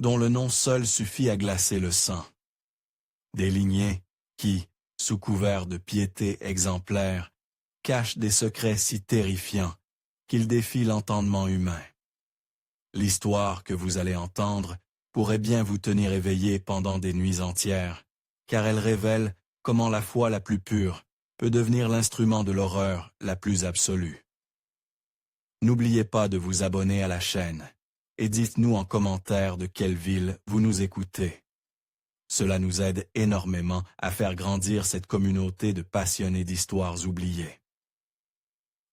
dont le nom seul suffit à glacer le sang. Des lignées qui, sous couvert de piété exemplaire, cachent des secrets si terrifiants qu'ils défient l'entendement humain. L'histoire que vous allez entendre pourrait bien vous tenir éveillé pendant des nuits entières, car elle révèle comment la foi la plus pure peut devenir l'instrument de l'horreur la plus absolue. N'oubliez pas de vous abonner à la chaîne et dites-nous en commentaire de quelle ville vous nous écoutez. Cela nous aide énormément à faire grandir cette communauté de passionnés d'histoires oubliées.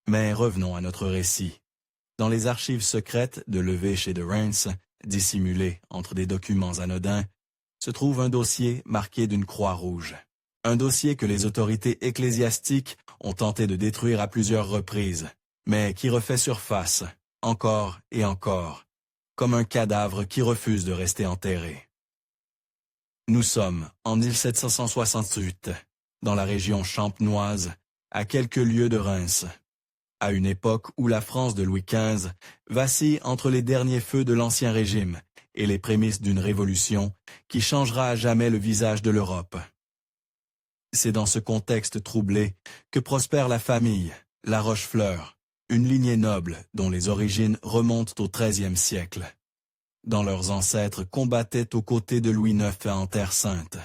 Mais revenons à notre récit. Dans les archives secrètes de l'évêché de Reims, dissimulées entre des documents anodins, se trouve un dossier marqué d'une croix rouge. Un dossier que les autorités ecclésiastiques ont tenté de détruire à plusieurs reprises, mais qui refait surface, encore et encore, comme un cadavre qui refuse de rester enterré. Nous sommes en 1768, dans la région champenoise, à quelques lieues de Reims, à une époque où la France de Louis XV vacille entre les derniers feux de l'Ancien Régime et les prémices d'une révolution qui changera à jamais le visage de l'Europe. C'est dans ce contexte troublé que prospère la famille, la Rochefleur, une lignée noble dont les origines remontent au XIIIe siècle. Dont leurs ancêtres combattaient aux côtés de Louis IX en Terre Sainte.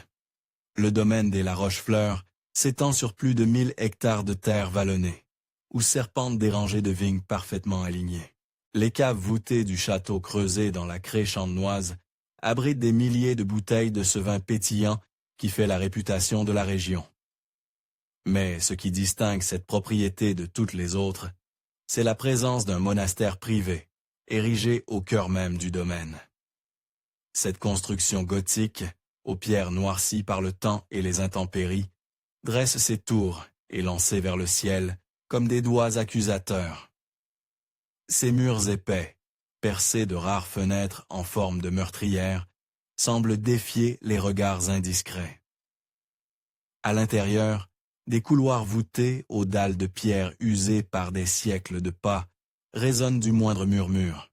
Le domaine des La Rochefleur s'étend sur plus de 1000 hectares de terre vallonnée, où serpentent des rangées de vignes parfaitement alignées. Les caves voûtées du château creusé dans la craie champenoise abritent des milliers de bouteilles de ce vin pétillant qui fait la réputation de la région. Mais ce qui distingue cette propriété de toutes les autres, c'est la présence d'un monastère privé, érigé au cœur même du domaine. Cette construction gothique, aux pierres noircies par le temps et les intempéries, dresse ses tours élancées vers le ciel comme des doigts accusateurs. Ses murs épais, percés de rares fenêtres en forme de meurtrières, semblent défier les regards indiscrets. À l'intérieur, des couloirs voûtés aux dalles de pierre usées par des siècles de pas résonnent du moindre murmure.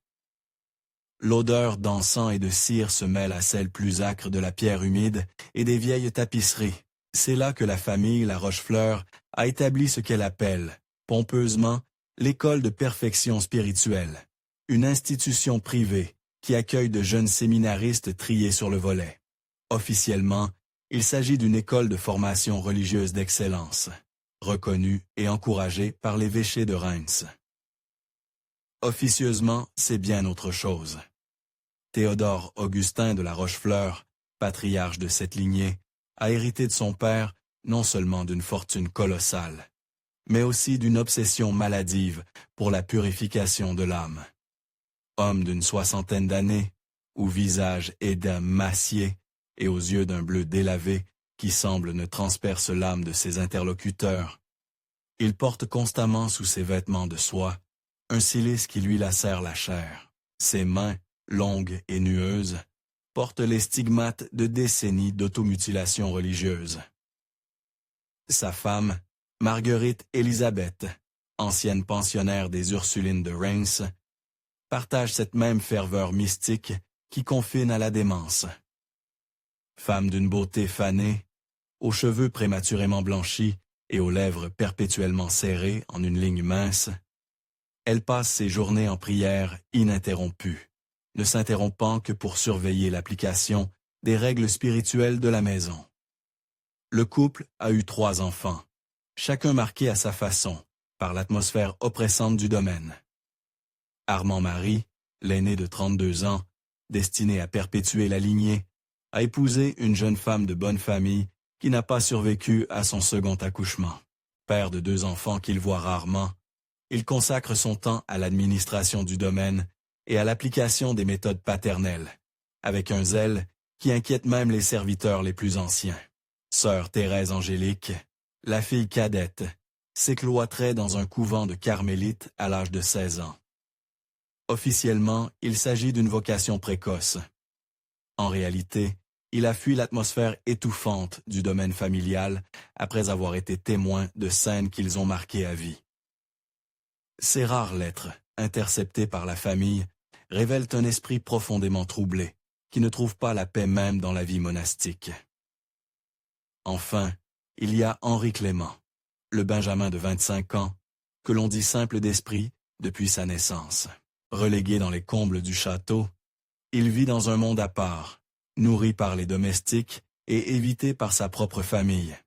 L'odeur d'encens et de cire se mêle à celle plus âcre de la pierre humide et des vieilles tapisseries. C'est là que la famille La Rochefleur a établi ce qu'elle appelle, pompeusement, l'école de perfection spirituelle, une institution privée qui accueille de jeunes séminaristes triés sur le volet. Officiellement, il s'agit d'une école de formation religieuse d'excellence, reconnue et encouragée par l'évêché de Reims. Officieusement, c'est bien autre chose. Théodore Augustin de La Rochefleur, patriarche de cette lignée, a hérité de son père non seulement d'une fortune colossale, mais aussi d'une obsession maladive pour la purification de l'âme. Homme d'une 60aine d'années, au visage émacié et aux yeux d'un bleu délavé qui semble ne transperce l'âme de ses interlocuteurs, il porte constamment sous ses vêtements de soie un cilice qui lui lacère la chair. Ses mains, longues et nueuses, portent les stigmates de décennies d'automutilation religieuse. Sa femme, Marguerite Élisabeth, ancienne pensionnaire des Ursulines de Reims, partage cette même ferveur mystique qui confine à la démence. Femme d'une beauté fanée, aux cheveux prématurément blanchis et aux lèvres perpétuellement serrées en une ligne mince, elle passe ses journées en prière ininterrompues, ne s'interrompant que pour surveiller l'application des règles spirituelles de la maison. Le couple a eu 3 enfants, chacun marqué à sa façon par l'atmosphère oppressante du domaine. Armand-Marie, l'aîné de 32 ans, destiné à perpétuer la lignée, a épousé une jeune femme de bonne famille qui n'a pas survécu à son second accouchement. Père de 2 enfants qu'il voit rarement, il consacre son temps à l'administration du domaine et à l'application des méthodes paternelles, avec un zèle qui inquiète même les serviteurs les plus anciens. Sœur Thérèse Angélique, la fille cadette, s'écloîtrait dans un couvent de carmélites à l'âge de 16 ans. Officiellement, il s'agit d'une vocation précoce. En réalité, il a fui l'atmosphère étouffante du domaine familial après avoir été témoin de scènes qu'ils ont marquées à vie. Ces rares lettres, interceptées par la famille, révèlent un esprit profondément troublé, qui ne trouvent pas la paix même dans la vie monastique. Enfin, il y a Henri Clément, le Benjamin de 25 ans, que l'on dit simple d'esprit depuis sa naissance. Relégué dans les combles du château, il vit dans un monde à part, nourri par les domestiques et évité par sa propre famille.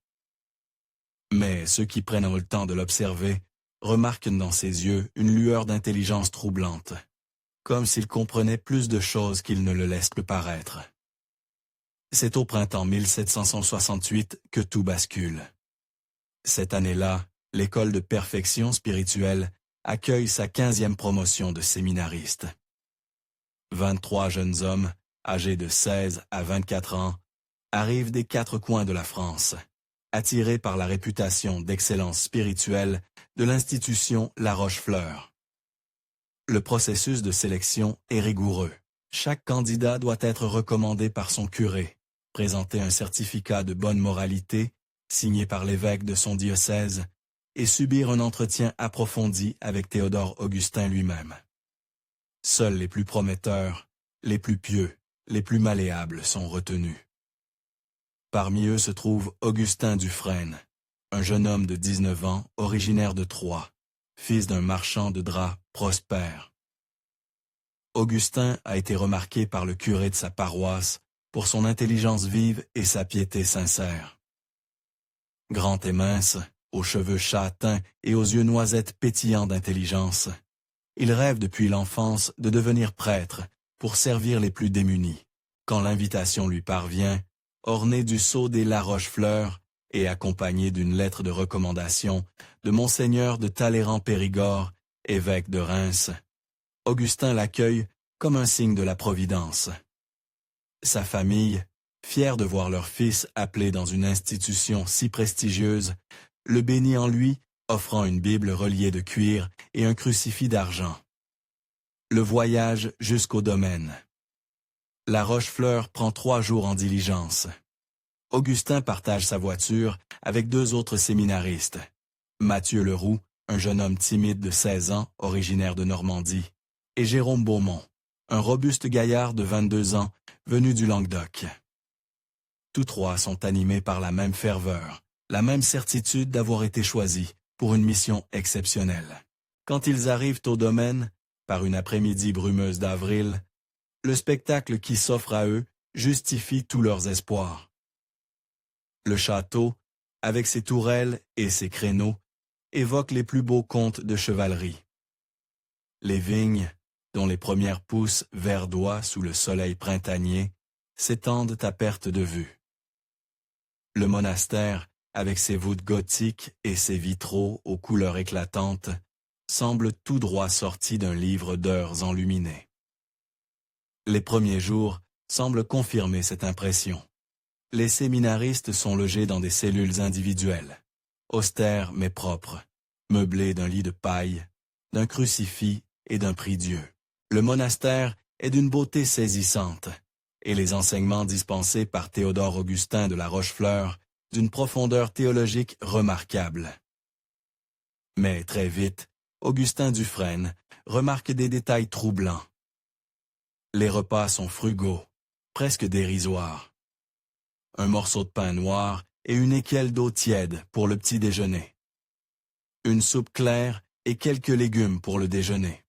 Mais ceux qui prennent le temps de l'observer remarquent dans ses yeux une lueur d'intelligence troublante, comme s'il comprenait plus de choses qu'il ne le laisse paraître. C'est au printemps 1768 que tout bascule. Cette année-là, l'école de perfection spirituelle accueille sa 15e promotion de séminaristes. 23 jeunes hommes, âgés de 16 à 24 ans, arrivent des 4 coins de la France, attirés par la réputation d'excellence spirituelle de l'institution La Rochefleur. Le processus de sélection est rigoureux. Chaque candidat doit être recommandé par son curé, présenter un certificat de bonne moralité, signé par l'évêque de son diocèse, et subir un entretien approfondi avec Théodore Augustin lui-même. Seuls les plus prometteurs, les plus pieux, les plus malléables sont retenus. Parmi eux se trouve Augustin Dufresne, un jeune homme de 19 ans, originaire de Troyes, fils d'un marchand de draps prospère. Augustin a été remarqué par le curé de sa paroisse pour son intelligence vive et sa piété sincère. Grand et mince, aux cheveux châtains et aux yeux noisettes pétillants d'intelligence, il rêve depuis l'enfance de devenir prêtre pour servir les plus démunis. Quand l'invitation lui parvient, orné du sceau des La Rochefleur et accompagné d'une lettre de recommandation de Monseigneur de Talleyrand-Périgord, évêque de Reims, Augustin l'accueille comme un signe de la Providence. Sa famille, fière de voir leur fils appelé dans une institution si prestigieuse, le bénit en lui, offrant une Bible reliée de cuir et un crucifix d'argent. Le voyage jusqu'au domaine. La Rochefleur prend 3 jours en diligence. Augustin partage sa voiture avec 2 autres séminaristes. Mathieu Leroux, un jeune homme timide de 16 ans, originaire de Normandie, et Jérôme Beaumont, un robuste gaillard de 22 ans, venu du Languedoc. Tous 3 sont animés par la même ferveur, la même certitude d'avoir été choisis pour une mission exceptionnelle. Quand ils arrivent au domaine, par une après-midi brumeuse d'avril, le spectacle qui s'offre à eux justifie tous leurs espoirs. Le château, avec ses tourelles et ses créneaux, évoque les plus beaux contes de chevalerie. Les vignes, dont les premières pousses verdoient sous le soleil printanier, s'étendent à perte de vue. Le monastère, avec ses voûtes gothiques et ses vitraux aux couleurs éclatantes, semble tout droit sorti d'un livre d'heures enluminées. Les premiers jours semblent confirmer cette impression. Les séminaristes sont logés dans des cellules individuelles, austères mais propres, meublées d'un lit de paille, d'un crucifix et d'un prie-dieu. Le monastère est d'une beauté saisissante, et les enseignements dispensés par Théodore Augustin de La Rochefleur d'une profondeur théologique remarquable. Mais très vite, Augustin Dufresne remarque des détails troublants. Les repas sont frugaux, presque dérisoires. Un morceau de pain noir et une équelle d'eau tiède pour le petit déjeuner. Une soupe claire et quelques légumes pour le déjeuner.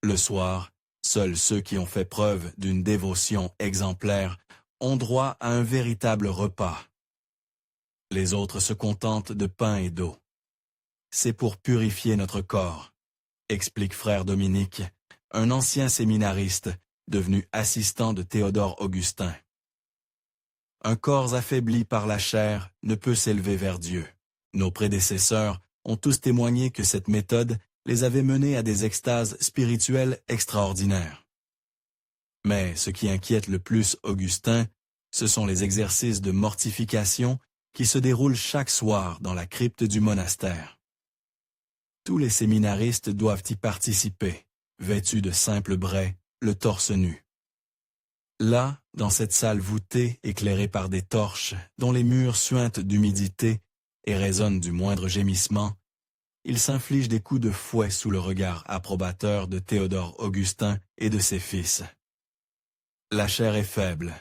Le soir, seuls ceux qui ont fait preuve d'une dévotion exemplaire ont droit à un véritable repas. Les autres se contentent de pain et d'eau. C'est pour purifier notre corps, explique frère Dominique, un ancien séminariste devenu assistant de Théodore Augustin. Un corps affaibli par la chair ne peut s'élever vers Dieu. Nos prédécesseurs ont tous témoigné que cette méthode les avait menés à des extases spirituelles extraordinaires. Mais ce qui inquiète le plus Augustin, ce sont les exercices de mortification qui se déroulent chaque soir dans la crypte du monastère. Tous les séminaristes doivent y participer, vêtus de simples braies, le torse nu. Là, dans cette salle voûtée, éclairée par des torches, dont les murs suintent d'humidité et résonnent du moindre gémissement, ils s'infligent des coups de fouet sous le regard approbateur de Théodore Augustin et de ses fils. La chair est faible,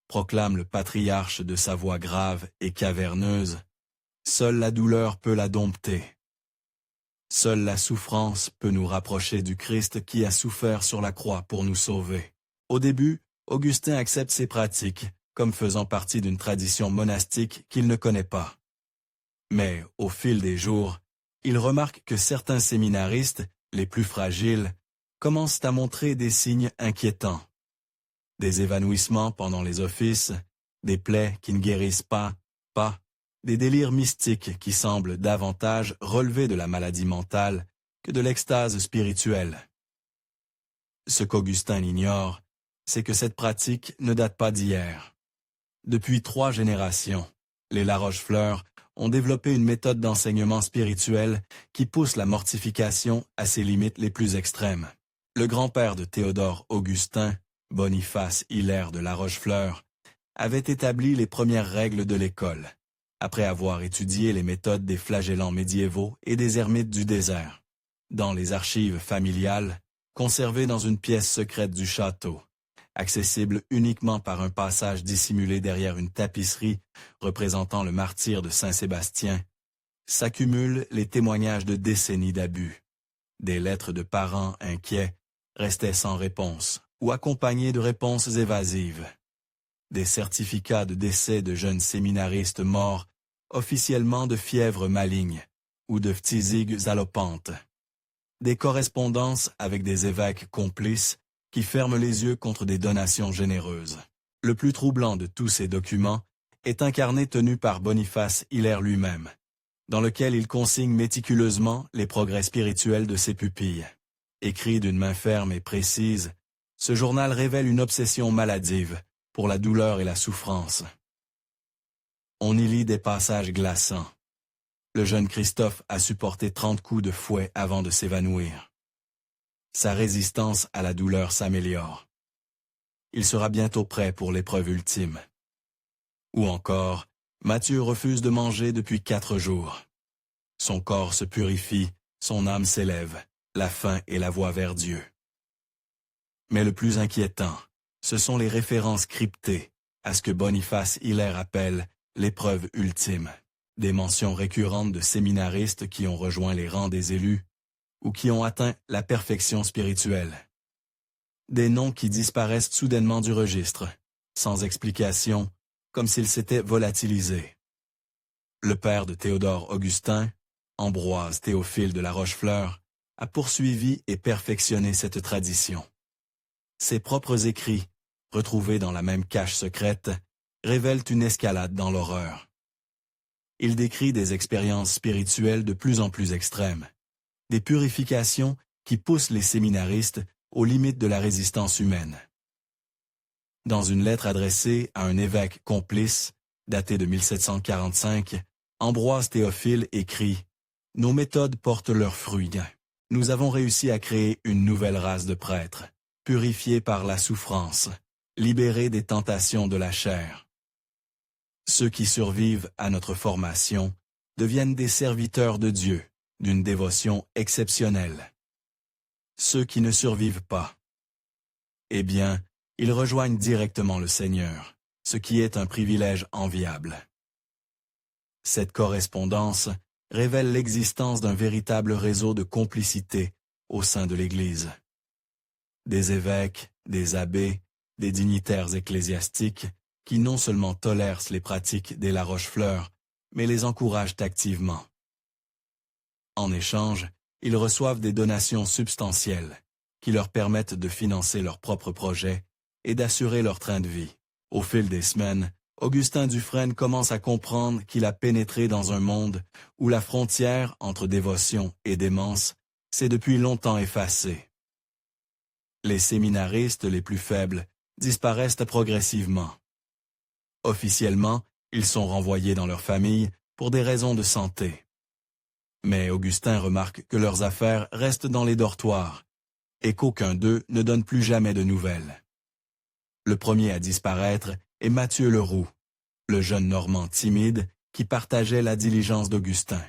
proclame le patriarche de sa voix grave et caverneuse. Seule la douleur peut la dompter. Seule la souffrance peut nous rapprocher du Christ qui a souffert sur la croix pour nous sauver. Au début, Augustin accepte ces pratiques comme faisant partie d'une tradition monastique qu'il ne connaît pas. Mais, au fil des jours, il remarque que certains séminaristes, les plus fragiles, commencent à montrer des signes inquiétants. Des évanouissements pendant les offices, des plaies qui ne guérissent pas, des délires mystiques qui semblent davantage relever de la maladie mentale que de l'extase spirituelle. Ce qu'Augustin ignore, c'est que cette pratique ne date pas d'hier. Depuis 3 générations, les La Rochefleurs ont développé une méthode d'enseignement spirituel qui pousse la mortification à ses limites les plus extrêmes. Le grand-père de Théodore Augustin, Boniface Hilaire de La Rochefleur, avait établi les premières règles de l'école, après avoir étudié les méthodes des flagellants médiévaux et des ermites du désert. Dans les archives familiales, conservées dans une pièce secrète du château, accessible uniquement par un passage dissimulé derrière une tapisserie représentant le martyre de Saint-Sébastien, s'accumulent les témoignages de décennies d'abus. Des lettres de parents inquiets restaient sans réponse ou accompagnées de réponses évasives. Des certificats de décès de jeunes séminaristes morts, officiellement de fièvre maligne ou de phtisigue galopante. Des correspondances avec des évêques complices qui ferment les yeux contre des donations généreuses. Le plus troublant de tous ces documents est un carnet tenu par Boniface Hilaire lui-même, dans lequel il consigne méticuleusement les progrès spirituels de ses pupilles. Écrit d'une main ferme et précise, ce journal révèle une obsession maladive pour la douleur et la souffrance. On y lit des passages glaçants. Le jeune Christophe a supporté 30 coups de fouet avant de s'évanouir. Sa résistance à la douleur s'améliore. Il sera bientôt prêt pour l'épreuve ultime. Ou encore, Matthieu refuse de manger depuis 4 jours. Son corps se purifie, son âme s'élève, la faim et la voie vers Dieu. Mais le plus inquiétant, ce sont les références cryptées à ce que Boniface Hilaire appelle l'épreuve ultime. Des mentions récurrentes de séminaristes qui ont rejoint les rangs des élus ou qui ont atteint la perfection spirituelle. Des noms qui disparaissent soudainement du registre, sans explication, comme s'ils s'étaient volatilisés. Le père de Théodore Augustin, Ambroise Théophile de La Rochefleur, a poursuivi et perfectionné cette tradition. Ses propres écrits, retrouvés dans la même cache secrète, révèlent une escalade dans l'horreur. Il décrit des expériences spirituelles de plus en plus extrêmes, des purifications qui poussent les séminaristes aux limites de la résistance humaine. Dans une lettre adressée à un évêque complice, datée de 1745, Ambroise Théophile écrit « Nos méthodes portent leurs fruits. Nous avons réussi à créer une nouvelle race de prêtres, purifiés par la souffrance, libérés des tentations de la chair. Ceux qui survivent à notre formation deviennent des serviteurs de Dieu, d'une dévotion exceptionnelle. Ceux qui ne survivent pas, eh bien, ils rejoignent directement le Seigneur, ce qui est un privilège enviable. » Cette correspondance révèle l'existence d'un véritable réseau de complicité au sein de l'Église. Des évêques, des abbés, des dignitaires ecclésiastiques qui non seulement tolèrent les pratiques des La Rochefleur, mais les encouragent activement. En échange, ils reçoivent des donations substantielles qui leur permettent de financer leurs propres projets et d'assurer leur train de vie. Au fil des semaines, Augustin Dufresne commence à comprendre qu'il a pénétré dans un monde où la frontière entre dévotion et démence s'est depuis longtemps effacée. Les séminaristes les plus faibles disparaissent progressivement. Officiellement, ils sont renvoyés dans leur famille pour des raisons de santé. Mais Augustin remarque que leurs affaires restent dans les dortoirs et qu'aucun d'eux ne donne plus jamais de nouvelles. Le premier à disparaître est Matthieu Leroux, le jeune Normand timide qui partageait la diligence d'Augustin.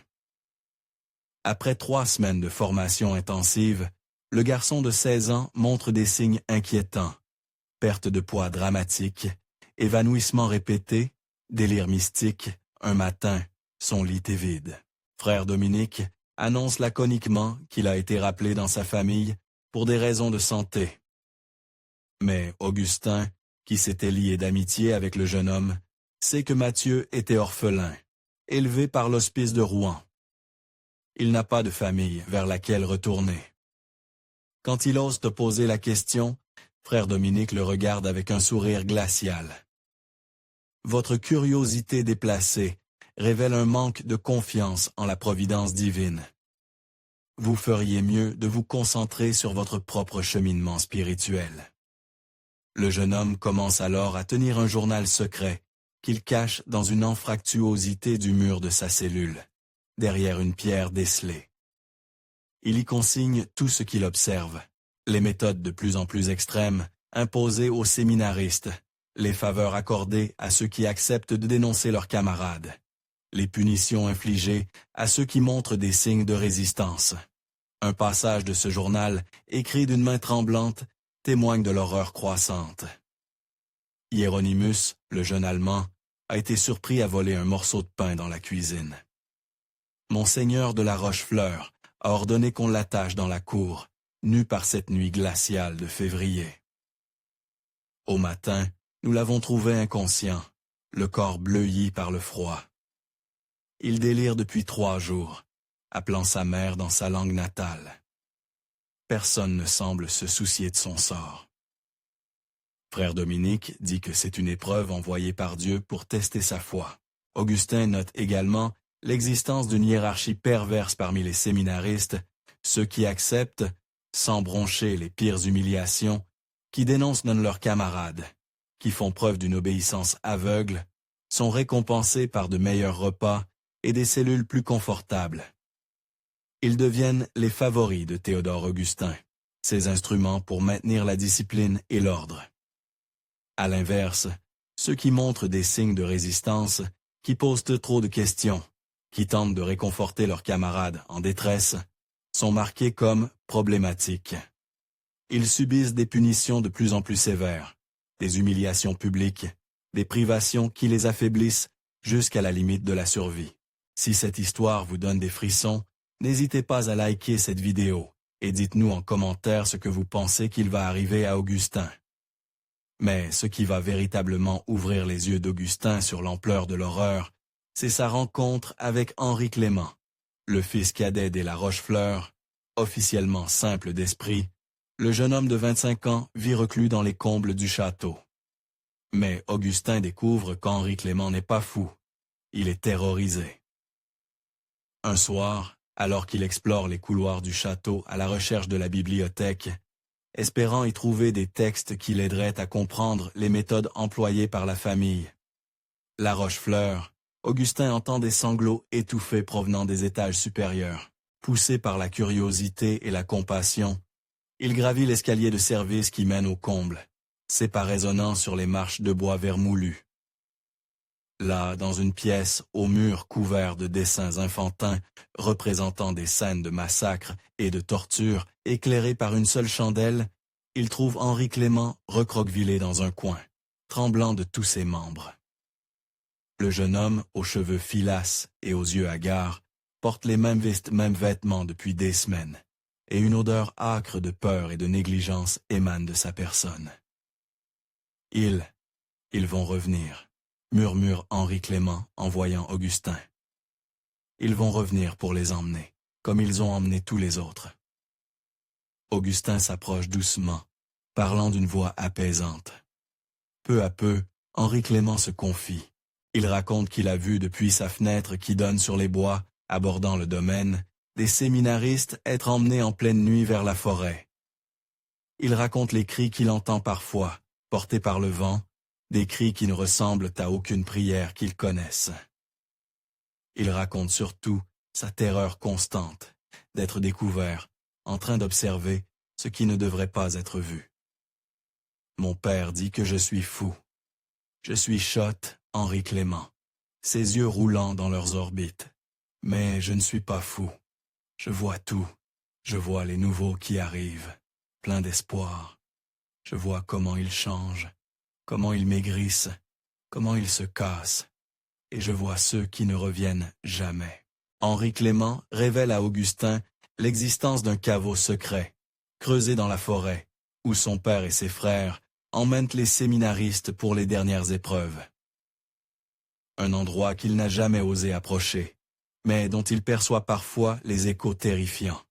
Après 3 semaines de formation intensive, le garçon de 16 ans montre des signes inquiétants. perte de poids dramatique, évanouissement répété, délire mystique, un matin, son lit est vide. Frère Dominique annonce laconiquement qu'il a été rappelé dans sa famille pour des raisons de santé. Mais Augustin, qui s'était lié d'amitié avec le jeune homme, sait que Mathieu était orphelin, élevé par l'hospice de Rouen. Il n'a pas de famille vers laquelle retourner. Quand il ose te poser la question, frère Dominique le regarde avec un sourire glacial. Votre curiosité déplacée révèle un manque de confiance en la providence divine. Vous feriez mieux de vous concentrer sur votre propre cheminement spirituel. Le jeune homme commence alors à tenir un journal secret qu'il cache dans une anfractuosité du mur de sa cellule, derrière une pierre décelée. Il y consigne tout ce qu'il observe, les méthodes de plus en plus extrêmes imposées aux séminaristes, les faveurs accordées à ceux qui acceptent de dénoncer leurs camarades, les punitions infligées à ceux qui montrent des signes de résistance. Un passage de ce journal, écrit d'une main tremblante, témoigne de l'horreur croissante. Hieronymus, le jeune Allemand, a été surpris à voler un morceau de pain dans la cuisine. Monseigneur de la Rochefleur a ordonné qu'on l'attache dans la cour, nu par cette nuit glaciale de février. Au matin, nous l'avons trouvé inconscient, le corps bleui par le froid. Il délire depuis 3 jours, appelant sa mère dans sa langue natale. Personne ne semble se soucier de son sort. Frère Dominique dit que c'est une épreuve envoyée par Dieu pour tester sa foi. Augustin note également l'existence d'une hiérarchie perverse parmi les séminaristes, ceux qui acceptent, sans broncher les pires humiliations, qui dénoncent même leurs camarades, qui font preuve d'une obéissance aveugle, sont récompensés par de meilleurs repas et des cellules plus confortables. Ils deviennent les favoris de Théodore Augustin, ses instruments pour maintenir la discipline et l'ordre. À l'inverse, ceux qui montrent des signes de résistance, qui posent trop de questions, qui tentent de réconforter leurs camarades en détresse, sont marqués comme problématiques. Ils subissent des punitions de plus en plus sévères, des humiliations publiques, des privations qui les affaiblissent jusqu'à la limite de la survie. Si cette histoire vous donne des frissons, n'hésitez pas à liker cette vidéo et dites-nous en commentaire ce que vous pensez qu'il va arriver à Augustin. Mais ce qui va véritablement ouvrir les yeux d'Augustin sur l'ampleur de l'horreur, c'est sa rencontre avec Henri Clément, le fils cadet des La Rochefleur, officiellement simple d'esprit. Le jeune homme de 25 ans vit reclus dans les combles du château. Mais Augustin découvre qu'Henri Clément n'est pas fou. Il est terrorisé. Un soir, alors qu'il explore les couloirs du château à la recherche de la bibliothèque, espérant y trouver des textes qui l'aideraient à comprendre les méthodes employées par la famille La Rochefleur, Augustin entend des sanglots étouffés provenant des étages supérieurs. Poussé par la curiosité et la compassion, il gravit l'escalier de service qui mène au comble, ses pas résonnant sur les marches de bois vermoulu. Là, dans une pièce aux murs couverts de dessins enfantins représentant des scènes de massacre et de torture éclairées par une seule chandelle, il trouve Henri Clément recroquevillé dans un coin, tremblant de tous ses membres. Le jeune homme, aux cheveux filasses et aux yeux hagards, porte les mêmes vêtements depuis des semaines, et une odeur âcre de peur et de négligence émane de sa personne. Ils vont revenir, murmure Henri Clément en voyant Augustin. Ils vont revenir pour les emmener, comme ils ont emmené tous les autres. Augustin s'approche doucement, parlant d'une voix apaisante. Peu à peu, Henri Clément se confie. Il raconte qu'il a vu depuis sa fenêtre qui donne sur les bois, abordant le domaine, des séminaristes être emmenés en pleine nuit vers la forêt. Il raconte les cris qu'il entend parfois, portés par le vent, des cris qui ne ressemblent à aucune prière qu'il connaisse. Il raconte surtout sa terreur constante d'être découvert, en train d'observer ce qui ne devrait pas être vu. Mon père dit que je suis fou. Je suis Schott, Henri Clément, ses yeux roulant dans leurs orbites. Mais je ne suis pas fou. Je vois tout. Je vois les nouveaux qui arrivent, plein d'espoir. Je vois comment ils changent, comment ils maigrissent, comment ils se cassent, et je vois ceux qui ne reviennent jamais. Henri Clément révèle à Augustin l'existence d'un caveau secret, creusé dans la forêt, où son père et ses frères emmènent les séminaristes pour les dernières épreuves. Un endroit qu'il n'a jamais osé approcher, mais dont il perçoit parfois les échos terrifiants.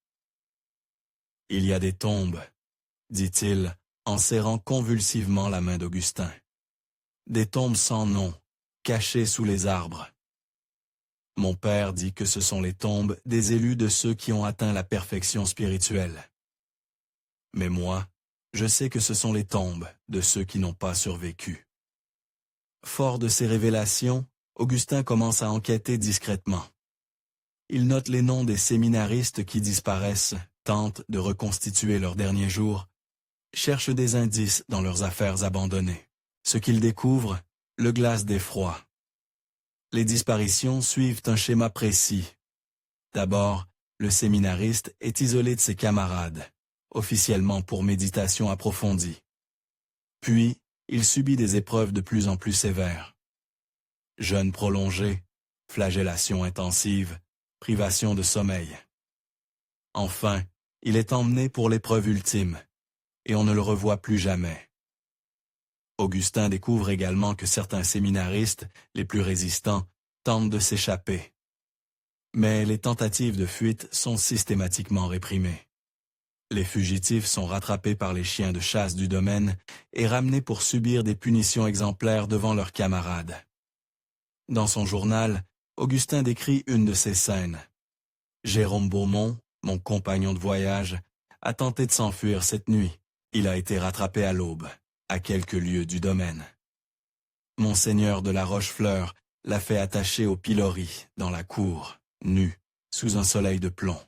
Il y a des tombes, dit-il, en serrant convulsivement la main d'Augustin. Des tombes sans nom, cachées sous les arbres. Mon père dit que ce sont les tombes des élus de ceux qui ont atteint la perfection spirituelle. Mais moi, je sais que ce sont les tombes de ceux qui n'ont pas survécu. Fort de ces révélations, Augustin commence à enquêter discrètement. Il note les noms des séminaristes qui disparaissent, tente de reconstituer leurs derniers jours, cherche des indices dans leurs affaires abandonnées. Ce qu'il découvre, le glace d'effroi. Les disparitions suivent un schéma précis. D'abord, le séminariste est isolé de ses camarades, officiellement pour méditation approfondie. Puis, il subit des épreuves de plus en plus sévères. Jeûne prolongé, flagellation intensive, privation de sommeil. Enfin, il est emmené pour l'épreuve ultime, et on ne le revoit plus jamais. Augustin découvre également que certains séminaristes, les plus résistants, tentent de s'échapper. Mais les tentatives de fuite sont systématiquement réprimées. Les fugitifs sont rattrapés par les chiens de chasse du domaine et ramenés pour subir des punitions exemplaires devant leurs camarades. Dans son journal, Augustin décrit une de ces scènes. Jérôme Beaumont, mon compagnon de voyage, a tenté de s'enfuir cette nuit. Il a été rattrapé à l'aube, à quelques lieues du domaine. Monseigneur de la Rochefleur l'a fait attacher au pilori, dans la cour, nu, sous un soleil de plomb.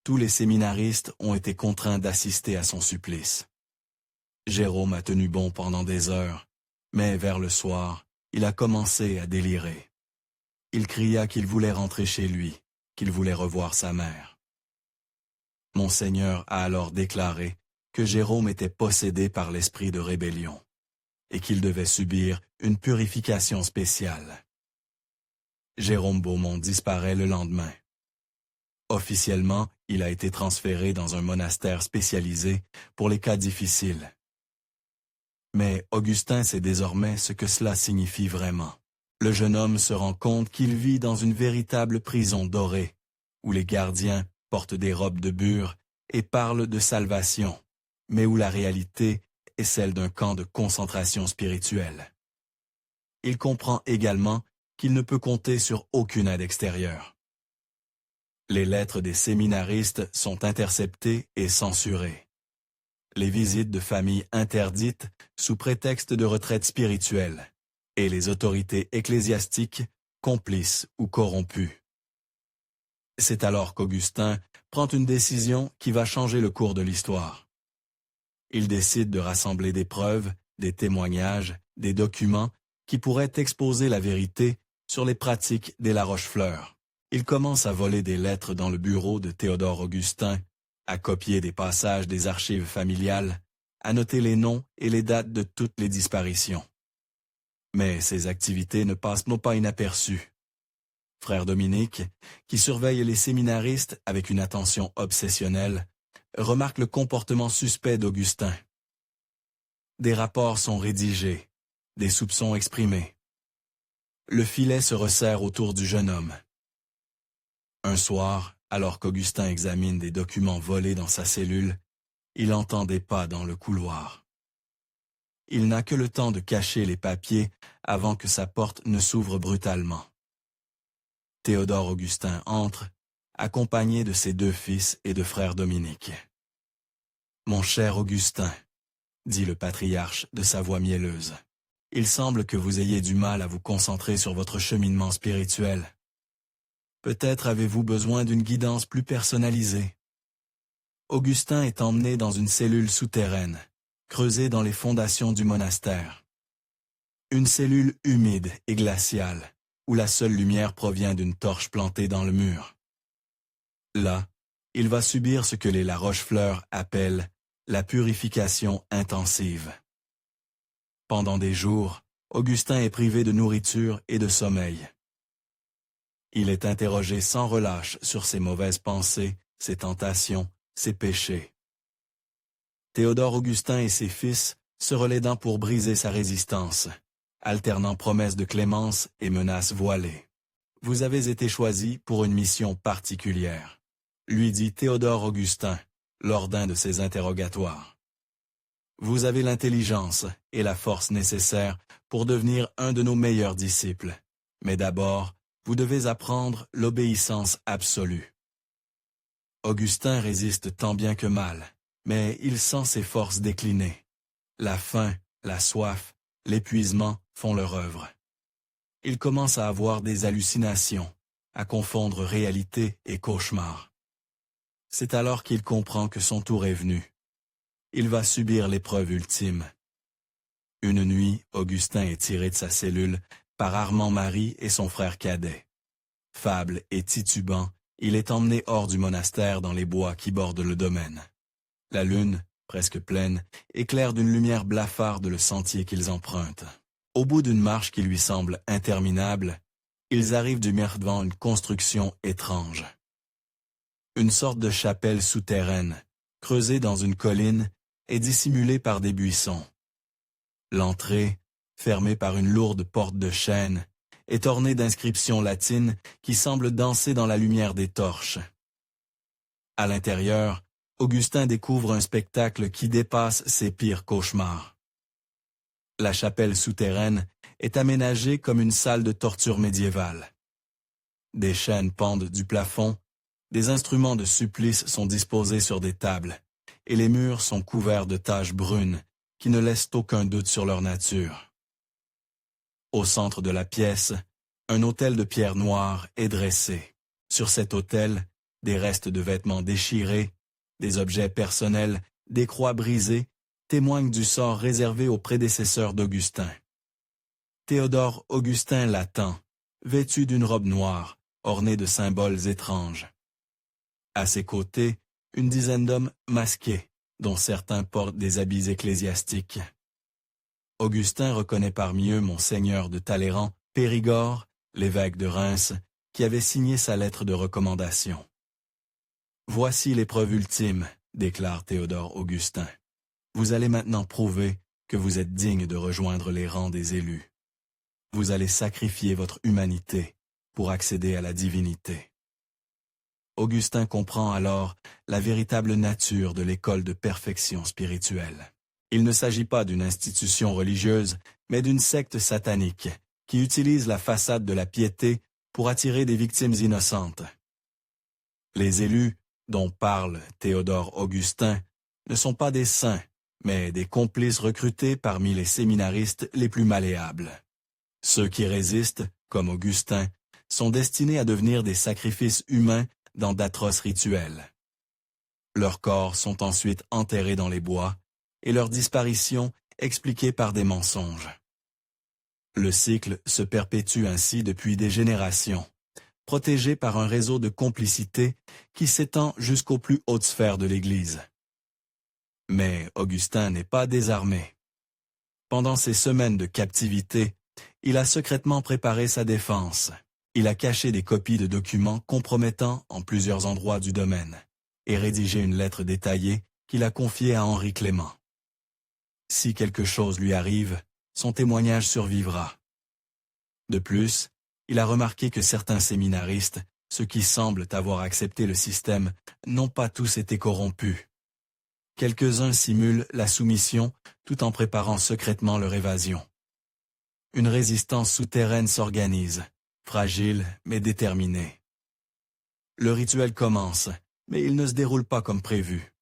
Tous les séminaristes ont été contraints d'assister à son supplice. Jérôme a tenu bon pendant des heures, mais vers le soir, il a commencé à délirer. Il cria qu'il voulait rentrer chez lui, qu'il voulait revoir sa mère. Monseigneur a alors déclaré que Jérôme était possédé par l'esprit de rébellion et qu'il devait subir une purification spéciale. Jérôme Beaumont disparaît le lendemain. Officiellement, il a été transféré dans un monastère spécialisé pour les cas difficiles. Mais Augustin sait désormais ce que cela signifie vraiment. Le jeune homme se rend compte qu'il vit dans une véritable prison dorée, où les gardiens portent des robes de bure et parlent de salvation, mais où la réalité est celle d'un camp de concentration spirituelle. Il comprend également qu'il ne peut compter sur aucune aide extérieure. Les lettres des séminaristes sont interceptées et censurées. Les visites de famille interdites sous prétexte de retraite spirituelle, et les autorités ecclésiastiques complices ou corrompues. C'est alors qu'Augustin prend une décision qui va changer le cours de l'histoire. Il décide de rassembler des preuves, des témoignages, des documents qui pourraient exposer la vérité sur les pratiques des La Rochefleur. Il commence à voler des lettres dans le bureau de Théodore Augustin, à copier des passages des archives familiales, à noter les noms et les dates de toutes les disparitions. Mais ces activités ne passent pas inaperçues. Frère Dominique, qui surveille les séminaristes avec une attention obsessionnelle, remarque le comportement suspect d'Augustin. Des rapports sont rédigés, des soupçons exprimés. Le filet se resserre autour du jeune homme. Un soir, alors qu'Augustin examine des documents volés dans sa cellule, il entend des pas dans le couloir. Il n'a que le temps de cacher les papiers avant que sa porte ne s'ouvre brutalement. Théodore Augustin entre, accompagné de ses deux fils et de frère Dominique. « Mon cher Augustin, » dit le patriarche de sa voix mielleuse, « il semble que vous ayez du mal à vous concentrer sur votre cheminement spirituel. Peut-être avez-vous besoin d'une guidance plus personnalisée. » Augustin est emmené dans une cellule souterraine, creusée dans les fondations du monastère. Une cellule humide et glaciale, où la seule lumière provient d'une torche plantée dans le mur. Là, il va subir ce que les La Rochefleur appellent la purification intensive. Pendant des jours, Augustin est privé de nourriture et de sommeil. Il est interrogé sans relâche sur ses mauvaises pensées, ses tentations, ses péchés. Théodore Augustin et ses fils se relaient pour briser sa résistance, alternant promesses de clémence et menaces voilées. « Vous avez été choisi pour une mission particulière », lui dit Théodore Augustin, lors d'un de ses interrogatoires. « Vous avez l'intelligence et la force nécessaires pour devenir un de nos meilleurs disciples, mais d'abord, vous devez apprendre l'obéissance absolue. » Augustin résiste tant bien que mal, mais il sent ses forces décliner. La faim, la soif, l'épuisement font leur œuvre. Il commence à avoir des hallucinations, à confondre réalité et cauchemar. C'est alors qu'il comprend que son tour est venu. Il va subir l'épreuve ultime. Une nuit, Augustin est tiré de sa cellule par Armand-Marie et son frère cadet. Faible et titubant, il est emmené hors du monastère dans les bois qui bordent le domaine. La lune, presque pleine, éclaire d'une lumière blafarde le sentier qu'ils empruntent. Au bout d'une marche qui lui semble interminable, ils arrivent devant une construction étrange. Une sorte de chapelle souterraine, creusée dans une colline et dissimulée par des buissons. L'entrée, fermée par une lourde porte de chêne, est ornée d'inscriptions latines qui semblent danser dans la lumière des torches. À l'intérieur, Augustin découvre un spectacle qui dépasse ses pires cauchemars. La chapelle souterraine est aménagée comme une salle de torture médiévale. Des chaînes pendent du plafond, des instruments de supplice sont disposés sur des tables, et les murs sont couverts de taches brunes qui ne laissent aucun doute sur leur nature. Au centre de la pièce, un autel de pierre noire est dressé. Sur cet autel, des restes de vêtements déchirés, des objets personnels, des croix brisées, témoignent du sort réservé aux prédécesseurs d'Augustin. Théodore Augustin l'attend, vêtu d'une robe noire, ornée de symboles étranges. À ses côtés, une dizaine d'hommes masqués, dont certains portent des habits ecclésiastiques. Augustin reconnaît parmi eux Monseigneur de Talleyrand, Périgord, l'évêque de Reims, qui avait signé sa lettre de recommandation. « Voici l'épreuve ultime, » déclare Théodore Augustin. « Vous allez maintenant prouver que vous êtes digne de rejoindre les rangs des élus. Vous allez sacrifier votre humanité pour accéder à la divinité. » Augustin comprend alors la véritable nature de l'école de perfection spirituelle. Il ne s'agit pas d'une institution religieuse, mais d'une secte satanique qui utilise la façade de la piété pour attirer des victimes innocentes. Les élus, dont parle Théodore Augustin, ne sont pas des saints, mais des complices recrutés parmi les séminaristes les plus malléables. Ceux qui résistent, comme Augustin, sont destinés à devenir des sacrifices humains dans d'atroces rituels. Leurs corps sont ensuite enterrés dans les bois, et leur disparition expliquée par des mensonges. Le cycle se perpétue ainsi depuis des générations, protégé par un réseau de complicité qui s'étend jusqu'aux plus hautes sphères de l'Église. Mais Augustin n'est pas désarmé. Pendant ces semaines de captivité, il a secrètement préparé sa défense. Il a caché des copies de documents compromettants en plusieurs endroits du domaine et rédigé une lettre détaillée qu'il a confiée à Henri Clément. Si quelque chose lui arrive, son témoignage survivra. De plus, il a remarqué que certains séminaristes, ceux qui semblent avoir accepté le système, n'ont pas tous été corrompus. Quelques-uns simulent la soumission tout en préparant secrètement leur évasion. Une résistance souterraine s'organise, fragile mais déterminée. Le rituel commence, mais il ne se déroule pas comme prévu.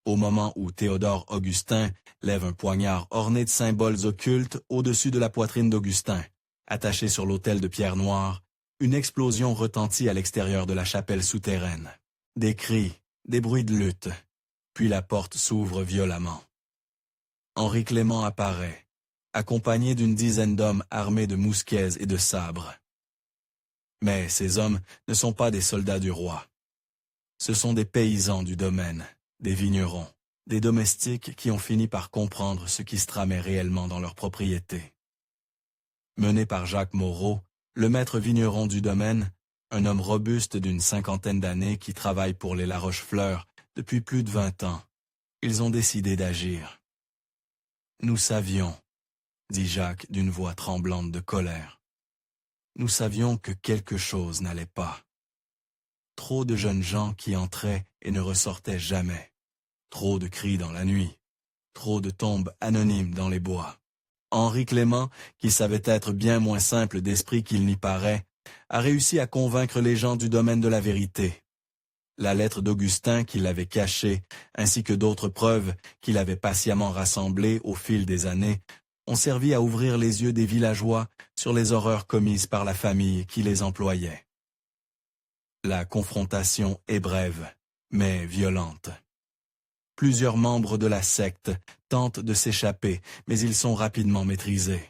Au moment où Théodore Augustin lève un poignard orné de symboles occultes au-dessus de la poitrine d'Augustin, attaché sur l'autel de pierre noire, une explosion retentit à l'extérieur de la chapelle souterraine. Des cris, des bruits de lutte, puis la porte s'ouvre violemment. Henri Clément apparaît, accompagné d'une dizaine d'hommes armés de mousquets et de sabres. Mais ces hommes ne sont pas des soldats du roi. Ce sont des paysans du domaine, des vignerons. des domestiques qui ont fini par comprendre ce qui se tramait réellement dans leur propriété. Mené par Jacques Moreau, le maître vigneron du domaine, un homme robuste d'une 50aine d'années qui travaille pour les La Rochefleur depuis plus de 20 ans, ils ont décidé d'agir. « Nous savions, » dit Jacques d'une voix tremblante de colère. « Nous savions que quelque chose n'allait pas. Trop de jeunes gens qui entraient et ne ressortaient jamais. Trop de cris dans la nuit. Trop de tombes anonymes dans les bois. » Henri Clément, qui savait être bien moins simple d'esprit qu'il n'y paraît, a réussi à convaincre les gens du domaine de la vérité. La lettre d'Augustin qu'il avait cachée, ainsi que d'autres preuves qu'il avait patiemment rassemblées au fil des années, ont servi à ouvrir les yeux des villageois sur les horreurs commises par la famille qui les employait. La confrontation est brève, mais violente. Plusieurs membres de la secte tentent de s'échapper, mais ils sont rapidement maîtrisés.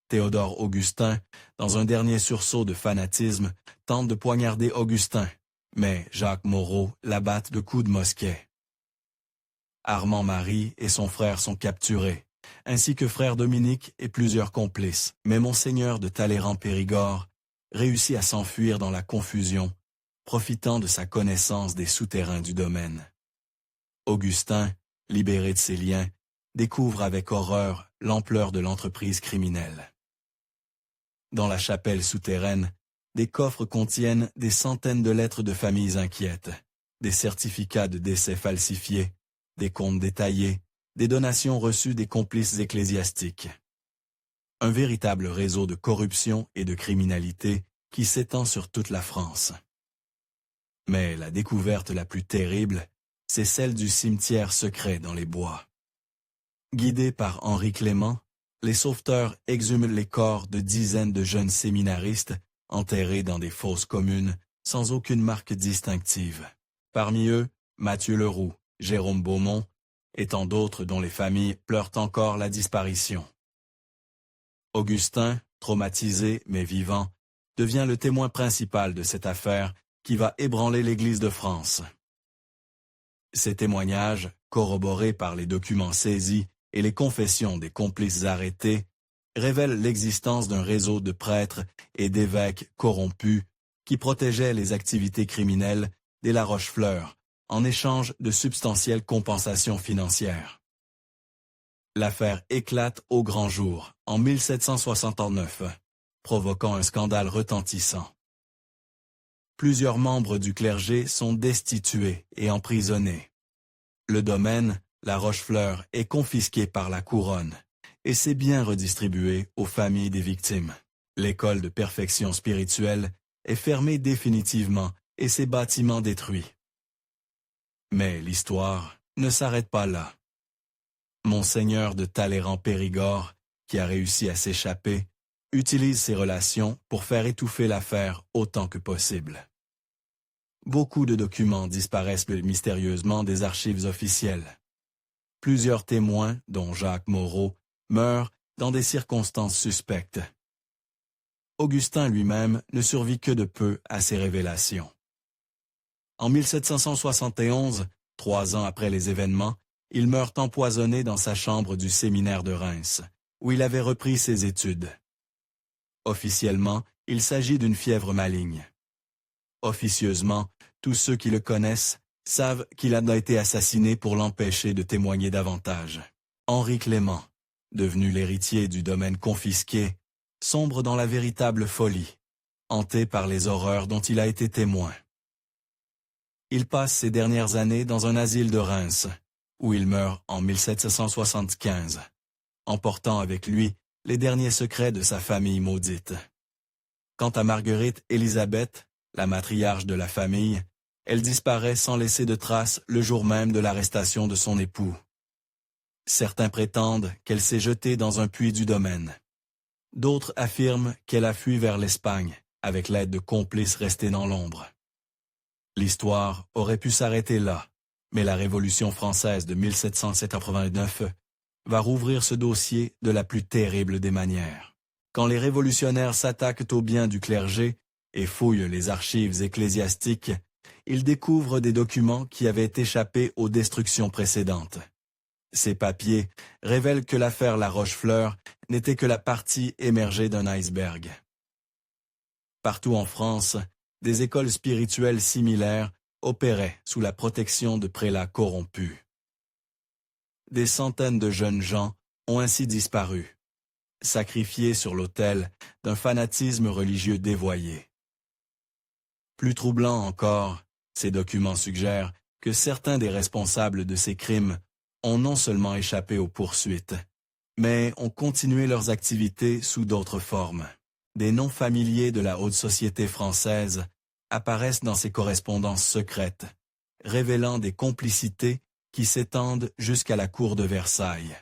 Théodore Augustin, dans un dernier sursaut de fanatisme, tente de poignarder Augustin, mais Jacques Moreau l'abatte de coups de mosquet. Armand Marie et son frère sont capturés, ainsi que frère Dominique et plusieurs complices, mais Monseigneur de Talleyrand-Périgord réussit à s'enfuir dans la confusion, profitant de sa connaissance des souterrains du domaine. Augustin, libéré de ses liens, découvre avec horreur l'ampleur de l'entreprise criminelle. Dans la chapelle souterraine, des coffres contiennent des centaines de lettres de familles inquiètes, des certificats de décès falsifiés, des comptes détaillés, des donations reçues des complices ecclésiastiques. Un véritable réseau de corruption et de criminalité qui s'étend sur toute la France. Mais la découverte la plus terrible, c'est celle du cimetière secret dans les bois. Guidés par Henri Clément, les sauveteurs exhument les corps de dizaines de jeunes séminaristes enterrés dans des fosses communes sans aucune marque distinctive. Parmi eux, Mathieu Leroux, Jérôme Beaumont et tant d'autres dont les familles pleurent encore la disparition. Augustin, traumatisé mais vivant, devient le témoin principal de cette affaire qui va ébranler l'Église de France. Ces témoignages, corroborés par les documents saisis et les confessions des complices arrêtés, révèlent l'existence d'un réseau de prêtres et d'évêques corrompus qui protégeaient les activités criminelles des La Rochefleur en échange de substantielles compensations financières. L'affaire éclate au grand jour en 1769, provoquant un scandale retentissant. Plusieurs membres du clergé sont destitués et emprisonnés. Le domaine, La Rochefleur, est confisqué par la couronne et ses biens redistribués aux familles des victimes. L'école de perfection spirituelle est fermée définitivement et ses bâtiments détruits. Mais l'histoire ne s'arrête pas là. Monseigneur de Talleyrand-Périgord, qui a réussi à s'échapper, utilise ses relations pour faire étouffer l'affaire autant que possible. Beaucoup de documents disparaissent mystérieusement des archives officielles. Plusieurs témoins, dont Jacques Moreau, meurent dans des circonstances suspectes. Augustin lui-même ne survit que de peu à ces révélations. En 1771, 3 ans après les événements, il meurt empoisonné dans sa chambre du séminaire de Reims, où il avait repris ses études. Officiellement, il s'agit d'une fièvre maligne. Officieusement, tous ceux qui le connaissent savent qu'il a été assassiné pour l'empêcher de témoigner davantage. Henri Clément, devenu l'héritier du domaine confisqué, sombre dans la véritable folie, hanté par les horreurs dont il a été témoin. Il passe ses dernières années dans un asile de Reims, où il meurt en 1775, emportant avec lui les derniers secrets de sa famille maudite. Quant à Marguerite Élisabeth, la matriarche de la famille, elle disparaît sans laisser de traces le jour même de l'arrestation de son époux. Certains prétendent qu'elle s'est jetée dans un puits du domaine. D'autres affirment qu'elle a fui vers l'Espagne, avec l'aide de complices restés dans l'ombre. L'histoire aurait pu s'arrêter là, mais la Révolution française de 1789 va rouvrir ce dossier de la plus terrible des manières. Quand les révolutionnaires s'attaquent aux biens du clergé et fouillent les archives ecclésiastiques, il découvre des documents qui avaient échappé aux destructions précédentes. Ces papiers révèlent que l'affaire La Rochefleur n'était que la partie émergée d'un iceberg. Partout en France, des écoles spirituelles similaires opéraient sous la protection de prélats corrompus. Des centaines de jeunes gens ont ainsi disparu, sacrifiés sur l'autel d'un fanatisme religieux dévoyé. Plus troublant encore, ces documents suggèrent que certains des responsables de ces crimes ont non seulement échappé aux poursuites, mais ont continué leurs activités sous d'autres formes. Des noms familiers de la haute société française apparaissent dans ces correspondances secrètes, révélant des complicités qui s'étendent jusqu'à la cour de Versailles.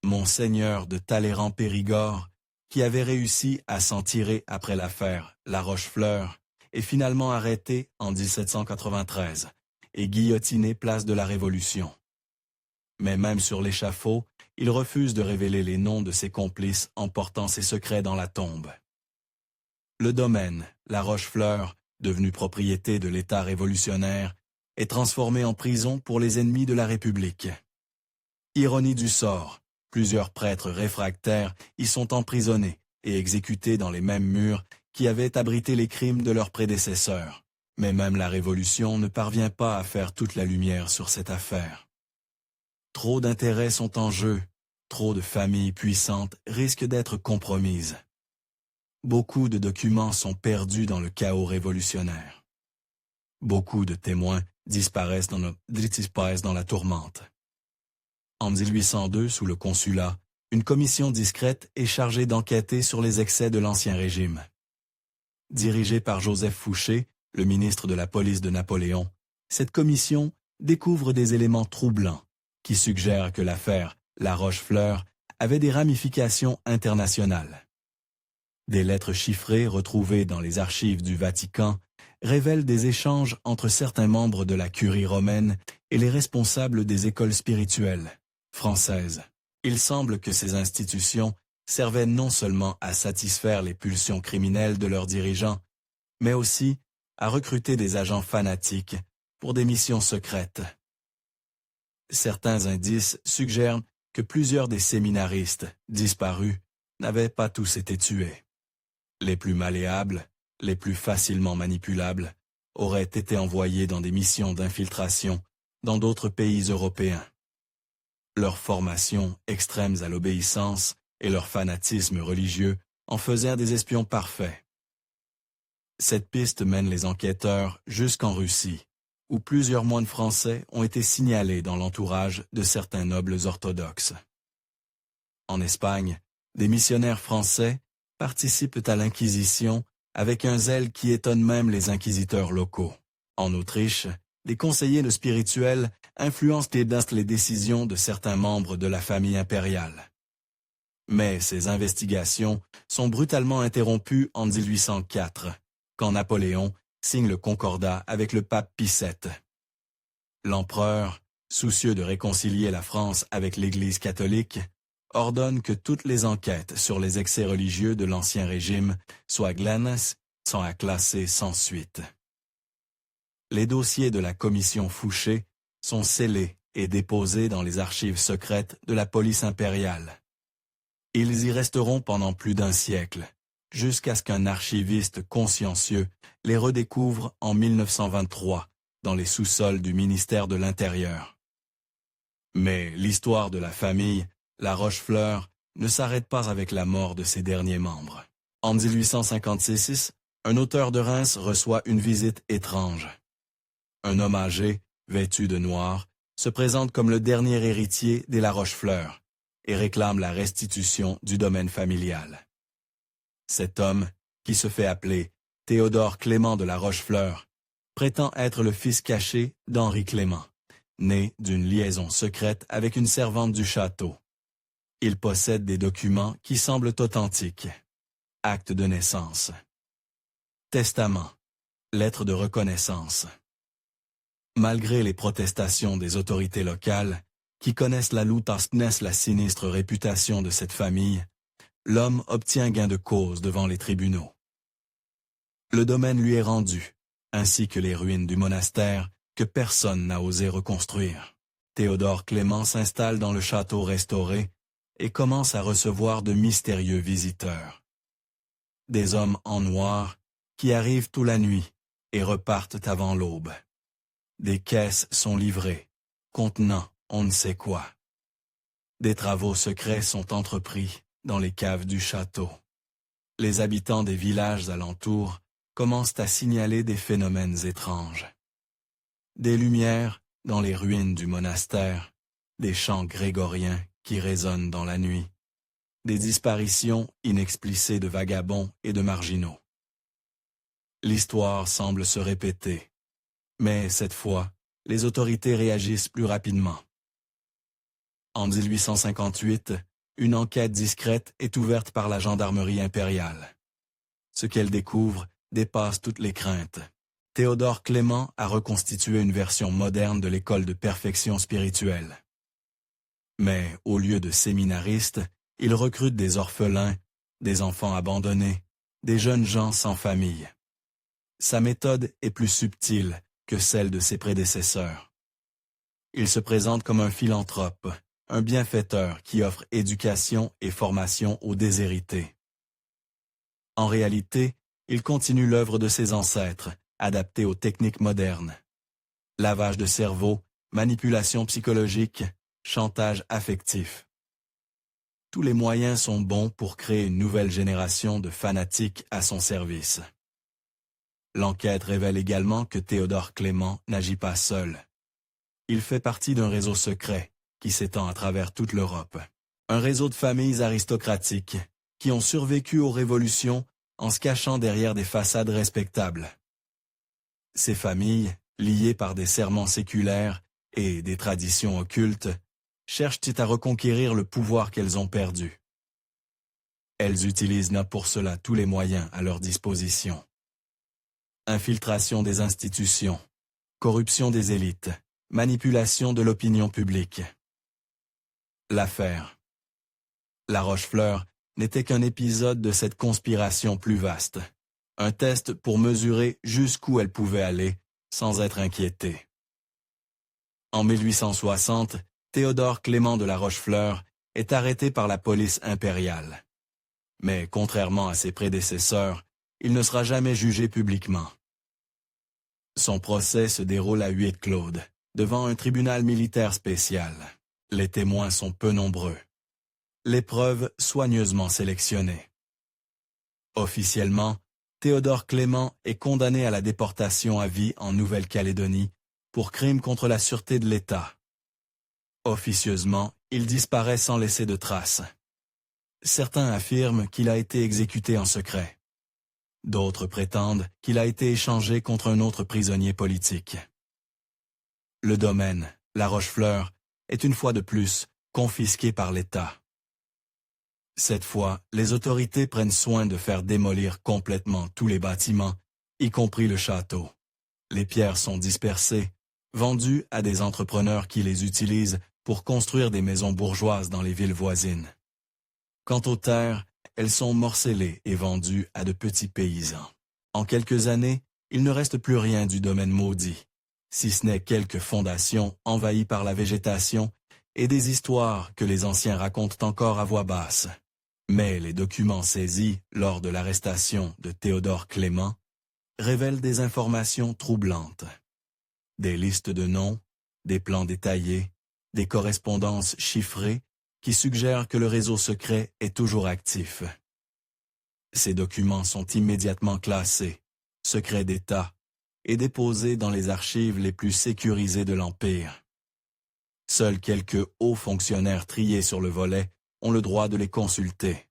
Monseigneur de Talleyrand-Périgord, qui avait réussi à s'en tirer après l'affaire La Rochefleur, est finalement arrêté en 1793 et guillotiné place de la Révolution. Mais même sur l'échafaud, il refuse de révéler les noms de ses complices en portant ses secrets dans la tombe. Le domaine, La Rochefleur, devenu propriété de l'État révolutionnaire, est transformé en prison pour les ennemis de la République. Ironie du sort, plusieurs prêtres réfractaires y sont emprisonnés et exécutés dans les mêmes murs qui avaient abrité les crimes de leurs prédécesseurs. Mais même la Révolution ne parvient pas à faire toute la lumière sur cette affaire. Trop d'intérêts sont en jeu, trop de familles puissantes risquent d'être compromises. Beaucoup de documents sont perdus dans le chaos révolutionnaire. Beaucoup de témoins disparaissent dans la tourmente. En 1802, sous le Consulat, une commission discrète est chargée d'enquêter sur les excès de l'Ancien Régime. Dirigée par Joseph Fouché, le ministre de la police de Napoléon, cette commission découvre des éléments troublants qui suggèrent que l'affaire La Rochefleur avait des ramifications internationales. Des lettres chiffrées retrouvées dans les archives du Vatican révèlent des échanges entre certains membres de la curie romaine et les responsables des écoles spirituelles françaises. Il semble que ces institutions servaient non seulement à satisfaire les pulsions criminelles de leurs dirigeants, mais aussi à recruter des agents fanatiques pour des missions secrètes. Certains indices suggèrent que plusieurs des séminaristes disparus n'avaient pas tous été tués. Les plus malléables, les plus facilement manipulables, auraient été envoyés dans des missions d'infiltration dans d'autres pays européens. Leur formation extrêmes à l'obéissance et leur fanatisme religieux en faisaient des espions parfaits. Cette piste mène les enquêteurs jusqu'en Russie, où plusieurs moines français ont été signalés dans l'entourage de certains nobles orthodoxes. En Espagne, des missionnaires français participent à l'Inquisition avec un zèle qui étonne même les inquisiteurs locaux. En Autriche, des conseillers de spirituels influencent les décisions de certains membres de la famille impériale. Mais ces investigations sont brutalement interrompues en 1804, quand Napoléon signe le concordat avec le pape Pie VII. L'empereur, soucieux de réconcilier la France avec l'Église catholique, ordonne que toutes les enquêtes sur les excès religieux de l'Ancien Régime soient classées sans suite. Les dossiers de la commission Fouché sont scellés et déposés dans les archives secrètes de la police impériale. Ils y resteront pendant plus d'un siècle, jusqu'à ce qu'un archiviste consciencieux les redécouvre en 1923 dans les sous-sols du ministère de l'Intérieur. Mais l'histoire de la famille La Rochefleur ne s'arrête pas avec la mort de ses derniers membres. En 1856, un auteur de Reims reçoit une visite étrange. Un homme âgé, vêtu de noir, se présente comme le dernier héritier des La Rochefleur et réclame la restitution du domaine familial. Cet homme, qui se fait appeler Théodore Clément de La Rochefleur, prétend être le fils caché d'Henri Clément, né d'une liaison secrète avec une servante du château. Il possède des documents qui semblent authentiques. Acte de naissance. Testament. Lettre de reconnaissance. Malgré les protestations des autorités locales, qui connaissent la sinistre réputation de cette famille, l'homme obtient gain de cause devant les tribunaux. Le domaine lui est rendu, ainsi que les ruines du monastère que personne n'a osé reconstruire. Théodore Clément s'installe dans le château restauré et commence à recevoir de mystérieux visiteurs. Des hommes en noir qui arrivent toute la nuit et repartent avant l'aube. Des caisses sont livrées, contenant on ne sait quoi. Des travaux secrets sont entrepris dans les caves du château. Les habitants des villages alentours commencent à signaler des phénomènes étranges. Des lumières dans les ruines du monastère, des chants grégoriens qui résonnent dans la nuit, des disparitions inexplicées de vagabonds et de marginaux. L'histoire semble se répéter, mais cette fois, les autorités réagissent plus rapidement. En 1858, une enquête discrète est ouverte par la gendarmerie impériale. Ce qu'elle découvre dépasse toutes les craintes. Théodore Clément a reconstitué une version moderne de l'école de perfection spirituelle. Mais au lieu de séminaristes, il recrute des orphelins, des enfants abandonnés, des jeunes gens sans famille. Sa méthode est plus subtile que celle de ses prédécesseurs. Il se présente comme un philanthrope, un bienfaiteur qui offre éducation et formation aux déshérités. En réalité, il continue l'œuvre de ses ancêtres, adaptée aux techniques modernes. Lavage de cerveau, manipulation psychologique, chantage affectif. Tous les moyens sont bons pour créer une nouvelle génération de fanatiques à son service. L'enquête révèle également que Théodore Clément n'agit pas seul. Il fait partie d'un réseau secret qui s'étend à travers toute l'Europe. Un réseau de familles aristocratiques qui ont survécu aux révolutions en se cachant derrière des façades respectables. Ces familles, liées par des serments séculaires et des traditions occultes, cherchent à reconquérir le pouvoir qu'elles ont perdu. Elles utilisent pour cela tous les moyens à leur disposition. Infiltration des institutions, corruption des élites, manipulation de l'opinion publique. L'affaire La Rochefleur n'était qu'un épisode de cette conspiration plus vaste, un test pour mesurer jusqu'où elle pouvait aller sans être inquiétée. En 1860, Théodore Clément de la Rochefleur est arrêté par la police impériale. Mais contrairement à ses prédécesseurs, il ne sera jamais jugé publiquement. Son procès se déroule à Huide-Claude, devant un tribunal militaire spécial. Les témoins sont peu nombreux. Les preuves soigneusement sélectionnées. Officiellement, Théodore Clément est condamné à la déportation à vie en Nouvelle-Calédonie pour crime contre la sûreté de l'État. Officieusement, il disparaît sans laisser de traces. Certains affirment qu'il a été exécuté en secret. D'autres prétendent qu'il a été échangé contre un autre prisonnier politique. Le domaine, la Rochefleur, est une fois de plus confisqué par l'État. Cette fois, les autorités prennent soin de faire démolir complètement tous les bâtiments, y compris le château. Les pierres sont dispersées, vendues à des entrepreneurs qui les utilisent pour construire des maisons bourgeoises dans les villes voisines. Quant aux terres, elles sont morcelées et vendues à de petits paysans. En quelques années, il ne reste plus rien du domaine maudit, si ce n'est quelques fondations envahies par la végétation et des histoires que les anciens racontent encore à voix basse. Mais les documents saisis lors de l'arrestation de Théodore Clément révèlent des informations troublantes. Des listes de noms, des plans détaillés, des correspondances chiffrées qui suggèrent que le réseau secret est toujours actif. Ces documents sont immédiatement classés, secrets d'État, et déposés dans les archives les plus sécurisées de l'Empire. Seuls quelques hauts fonctionnaires triés sur le volet ont le droit de les consulter.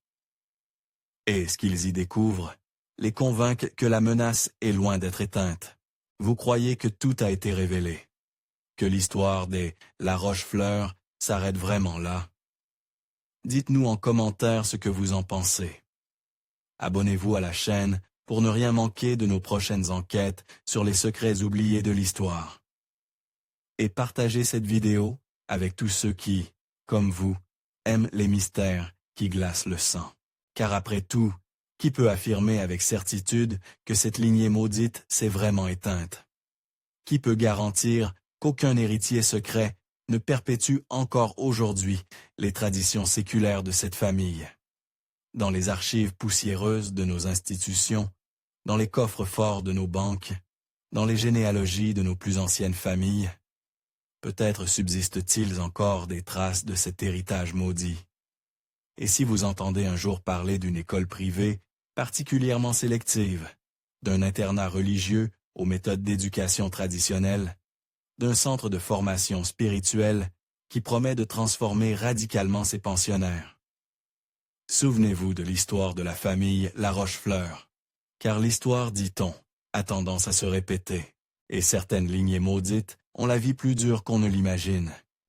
Et ce qu'ils y découvrent les convainc que la menace est loin d'être éteinte. Vous croyez que tout a été révélé, que l'histoire des La Rochefleur s'arrête vraiment là? Dites-nous en commentaire ce que vous en pensez. Abonnez-vous à la chaîne pour ne rien manquer de nos prochaines enquêtes sur les secrets oubliés de l'histoire. Et partagez cette vidéo avec tous ceux qui, comme vous, aiment les mystères qui glacent le sang. Car après tout, Qui peut affirmer avec certitude que cette lignée maudite s'est vraiment éteinte? Qui peut garantir qu'aucun héritier secret ne perpétue encore aujourd'hui les traditions séculaires de cette famille? Dans les archives poussiéreuses de nos institutions, dans les coffres forts de nos banques, dans les généalogies de nos plus anciennes familles, peut-être subsiste-t-il encore des traces de cet héritage maudit. Et si vous entendez un jour parler d'une école privée particulièrement sélective, d'un internat religieux aux méthodes d'éducation traditionnelles, d'un centre de formation spirituelle qui promet de transformer radicalement ses pensionnaires, souvenez-vous de l'histoire de la famille La Rochefleur, car l'histoire, dit-on, a tendance à se répéter, et certaines lignées maudites ont la vie plus dure qu'on ne l'imagine.